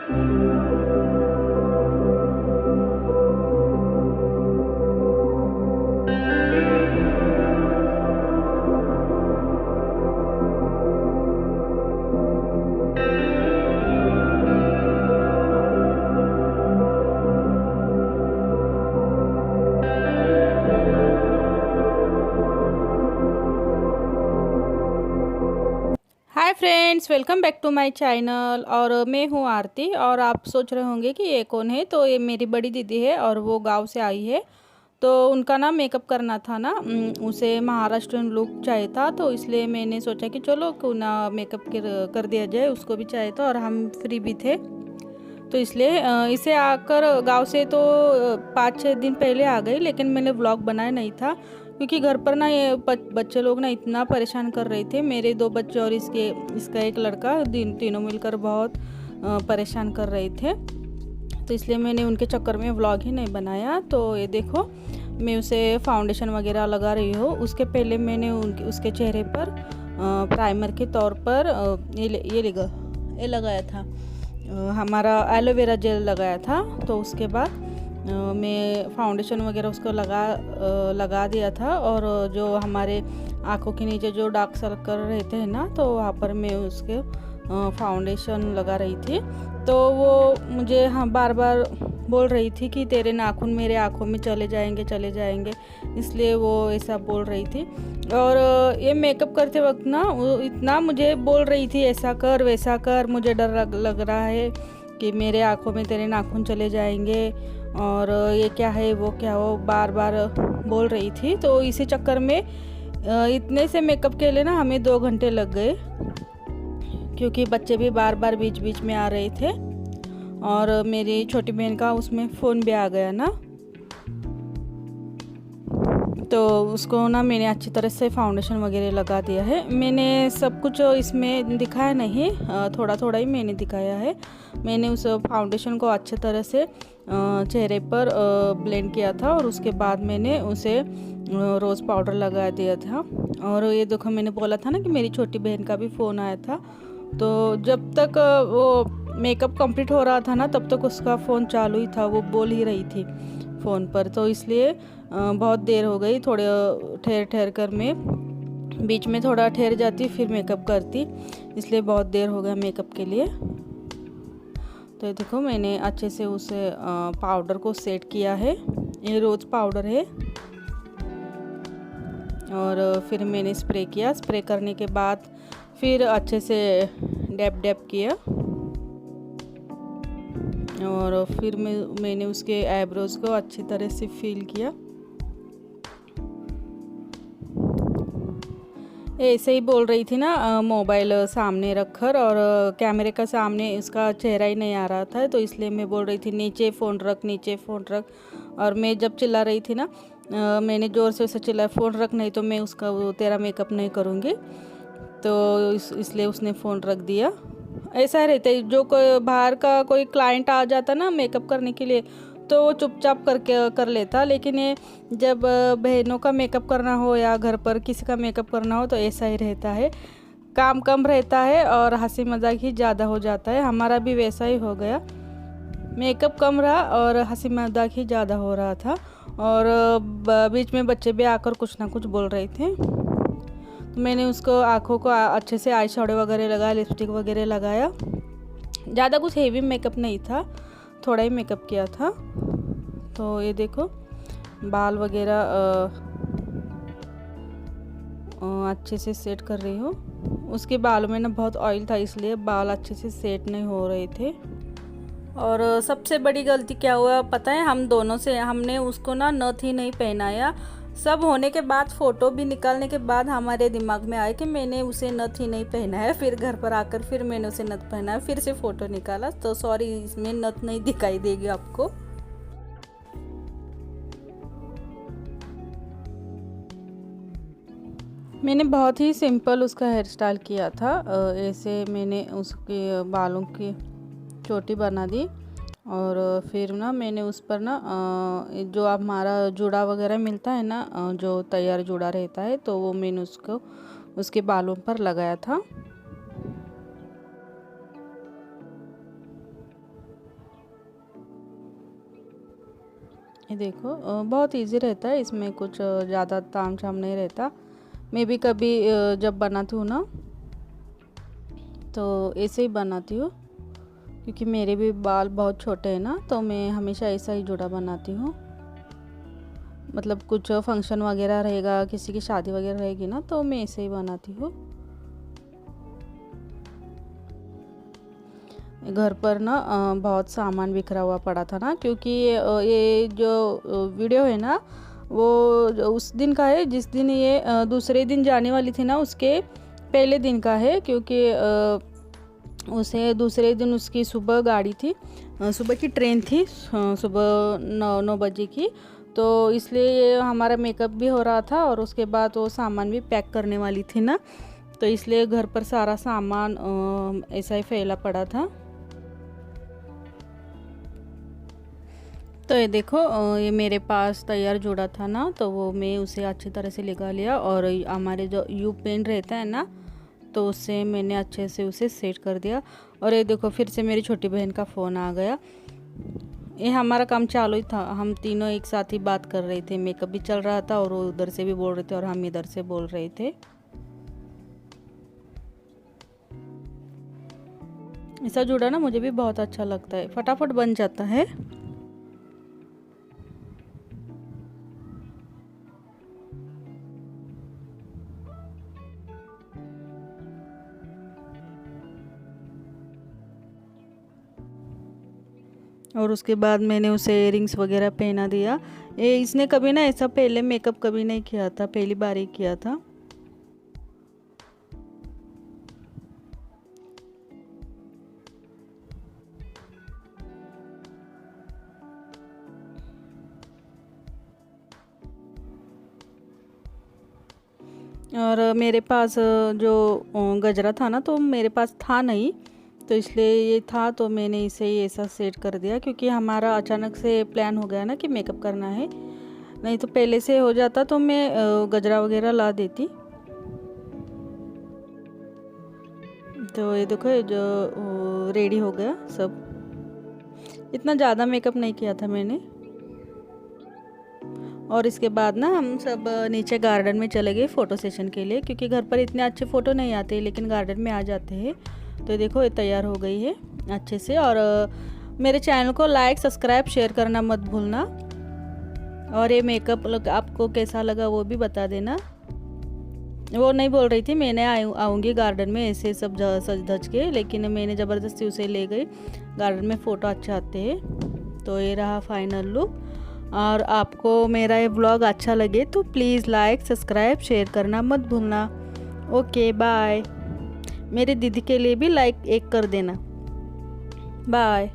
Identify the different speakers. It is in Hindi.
Speaker 1: Hi friends, welcome back to my channel. और मैं हूँ आरती। और आप सोच रहे होंगे कि ये कौन है। तो ये मेरी बड़ी दीदी है और वो गांव से आई है। तो उनका ना मेकअप करना था ना, उसे महाराष्ट्रियन लुक चाहिए था। तो इसलिए मैंने सोचा कि चलो क्यों ना मेकअप कर दिया जाए। उसको भी चाहिए था और हम फ्री भी थे। तो इसलिए इसे आकर गांव से तो 5-6 दिन पहले आ गई, लेकिन मैंने व्लॉग बनाया नहीं था क्योंकि घर पर ना ये बच्चे लोग ना इतना परेशान कर रहे थे। मेरे 2 बच्चे और इसका एक लड़का, तीनों मिलकर बहुत परेशान कर रहे थे। तो इसलिए मैंने उनके चक्कर में व्लॉग ही नहीं बनाया। तो ये देखो, मैं उसे फाउंडेशन वगैरह लगा रही हूँ। उसके पहले मैंने उसके चेहरे पर प्राइमर के तौर पर ये लगाया था, हमारा एलोवेरा जेल लगाया था। तो उसके बाद मैं फाउंडेशन वगैरह उसको लगा दिया था। और जो हमारे आँखों के नीचे जो डार्क सर्कल रहते हैं ना, तो वहाँ पर मैं उसके फाउंडेशन लगा रही थी। तो वो मुझे बार बार बोल रही थी कि तेरे नाखून मेरे आँखों में चले जाएंगे, इसलिए वो ऐसा बोल रही थी। और ये मेकअप करते वक्त ना वो इतना मुझे बोल रही थी, ऐसा कर वैसा कर, मुझे डर लग रहा है कि मेरे आँखों में तेरे नाखून चले जाएंगे, और ये क्या है वो क्या हो, बार बार बोल रही थी। तो इसी चक्कर में इतने से मेकअप के लिए ना हमें 2 घंटे लग गए, क्योंकि बच्चे भी बार बार बीच बीच में आ रहे थे। और मेरी छोटी बहन का उसमें फ़ोन भी आ गया ना, तो उसको ना मैंने अच्छी तरह से फाउंडेशन वगैरह लगा दिया है। मैंने सब कुछ इसमें दिखाया नहीं, थोड़ा थोड़ा ही मैंने दिखाया है। मैंने उस फाउंडेशन को अच्छे तरह से चेहरे पर ब्लेंड किया था, और उसके बाद मैंने उसे रोज़ पाउडर लगा दिया था। और ये देखो, मैंने बोला था ना कि मेरी छोटी बहन का भी फ़ोन आया था। तो जब तक वो मेकअप कंप्लीट हो रहा था ना, तब तक उसका फ़ोन चालू ही था, वो बोल ही रही थी फ़ोन पर। तो इसलिए बहुत देर हो गई। थोड़े ठहर कर मैं बीच में थोड़ा ठहर जाती, फिर मेकअप करती, इसलिए बहुत देर हो गया मेकअप के लिए। तो ये देखो, मैंने अच्छे से उसे पाउडर को सेट किया है। ये रोज़ पाउडर है। और फिर मैंने स्प्रे किया। स्प्रे करने के बाद फिर अच्छे से डैप किया। और फिर मैंने उसके आईब्रोज़ को अच्छी तरह से फिल किया। ऐसे ही बोल रही थी ना, मोबाइल सामने रखकर, और कैमरे का सामने उसका चेहरा ही नहीं आ रहा था। तो इसलिए मैं बोल रही थी नीचे फ़ोन रख, नीचे फ़ोन रख। और मैं जब चिल्ला रही थी ना, मैंने ज़ोर से उसे चिल्लाया, फ़ोन रख नहीं तो मैं उसका वो तेरा मेकअप नहीं करूँगी। तो इसलिए उसने फ़ोन रख दिया। ऐसा रहता है, जो कोई बाहर का कोई क्लाइंट आ जाता ना मेकअप करने के लिए, तो वो चुपचाप करके कर लेता। लेकिन ये जब बहनों का मेकअप करना हो या घर पर किसी का मेकअप करना हो, तो ऐसा ही रहता है, काम कम रहता है और हंसी मजाक ही ज़्यादा हो जाता है। हमारा भी वैसा ही हो गया, मेकअप कम रहा और हंसी मजाक ही ज़्यादा हो रहा था। और बीच में बच्चे भी आकर कुछ ना कुछ बोल रहे थे। तो मैंने उसको आँखों को अच्छे से आई शेडो वगैरह लगाया, लिपस्टिक वगैरह लगाया। ज़्यादा कुछ हेवी मेकअप नहीं था, थोड़ा ही मेकअप किया था। तो ये देखो, बाल वगैरह अच्छे से सेट कर रही हूँ। उसके बालों में ना बहुत ऑयल था, इसलिए बाल अच्छे से सेट नहीं हो रहे थे। और सबसे बड़ी गलती क्या हुआ पता है, हम दोनों से, हमने उसको ना नथ ही नहीं पहनाया। सब होने के बाद, फ़ोटो भी निकालने के बाद हमारे दिमाग में आया कि मैंने उसे नथ ही नहीं पहनाया। फिर घर पर आकर फिर मैंने उसे नथ पहनाया, फिर से फ़ोटो निकाला। तो सॉरी, इसमें नथ नहीं दिखाई देगी आपको। मैंने बहुत ही सिंपल उसका हेयर स्टाइल किया था। ऐसे मैंने उसके बालों की चोटी बना दी। और फिर ना मैंने उस पर ना जो हमारा जूड़ा वगैरह मिलता है ना, जो तैयार जूड़ा रहता है, तो वो मैंने उसको उसके बालों पर लगाया था। ये देखो बहुत इजी रहता है, इसमें कुछ ज़्यादा ताम झाम नहीं रहता। मैं भी कभी जब बनाती हूँ ना तो ऐसे ही बनाती हूँ, क्योंकि मेरे भी बाल बहुत छोटे हैं ना, तो मैं हमेशा ऐसा ही जूड़ा बनाती हूँ। मतलब कुछ फंक्शन वगैरह रहेगा, किसी की शादी वगैरह रहेगी ना, तो मैं ऐसे ही बनाती हूँ। घर पर ना बहुत सामान बिखरा हुआ पड़ा था ना, क्योंकि ये जो वीडियो है ना वो उस दिन का है जिस दिन ये दूसरे दिन जाने वाली थी ना, उसके पहले दिन का है। क्योंकि उसे दूसरे दिन उसकी सुबह गाड़ी थी, सुबह की ट्रेन थी, सुबह 9 बजे की। तो इसलिए ये हमारा मेकअप भी हो रहा था और उसके बाद वो सामान भी पैक करने वाली थी ना, तो इसलिए घर पर सारा सामान ऐसा ही फैला पड़ा था। तो ये देखो ये मेरे पास तैयार जोड़ा था ना, तो वो मैं उसे अच्छी तरह से लगा लिया। और हमारे जो यू पेन रहता है ना, तो उससे मैंने अच्छे से उसे सेट कर दिया। और ये देखो फिर से मेरी छोटी बहन का फ़ोन आ गया। ये हमारा काम चालू ही था, हम तीनों एक साथ ही बात कर रहे थे, मेकअप भी चल रहा था और वो उधर से भी बोल रहे थे और हम इधर से बोल रहे थे। ऐसा जुड़ा ना मुझे भी बहुत अच्छा लगता है, फटाफट बन जाता है। और उसके बाद मैंने उसे इयरिंग्स वगैरह पहना दिया। ये इसने कभी ना ऐसा पहले मेकअप कभी नहीं किया था, पहली बार ही किया था। और मेरे पास जो गजरा था ना, तो मेरे पास था नहीं, तो इसलिए ये था तो मैंने इसे ही ऐसा सेट कर दिया। क्योंकि हमारा अचानक से प्लान हो गया ना कि मेकअप करना है, नहीं तो पहले से हो जाता तो मैं गजरा वगैरह ला देती। तो ये देखो ये जो रेडी हो गया सब। इतना ज़्यादा मेकअप नहीं किया था मैंने। और इसके बाद ना हम सब नीचे गार्डन में चले गए फ़ोटो सेशन के लिए, क्योंकि घर पर इतने अच्छे फ़ोटो नहीं आते लेकिन गार्डन में आ जाते हैं। तो देखो ये तैयार हो गई है अच्छे से। और मेरे चैनल को लाइक सब्सक्राइब शेयर करना मत भूलना। और ये मेकअप आपको कैसा लगा वो भी बता देना। वो नहीं बोल रही थी मैंने आऊँगी गार्डन में ऐसे सब सज धज के, लेकिन मैंने ज़बरदस्ती उसे ले गई। गार्डन में फ़ोटो अच्छे आते हैं। तो ये रहा फाइनल लुक। और आपको मेरा ये ब्लॉग अच्छा लगे तो प्लीज़ लाइक सब्सक्राइब शेयर करना मत भूलना। Okay bye. मेरे दीदी के लिए भी लाइक एक कर देना। बाय।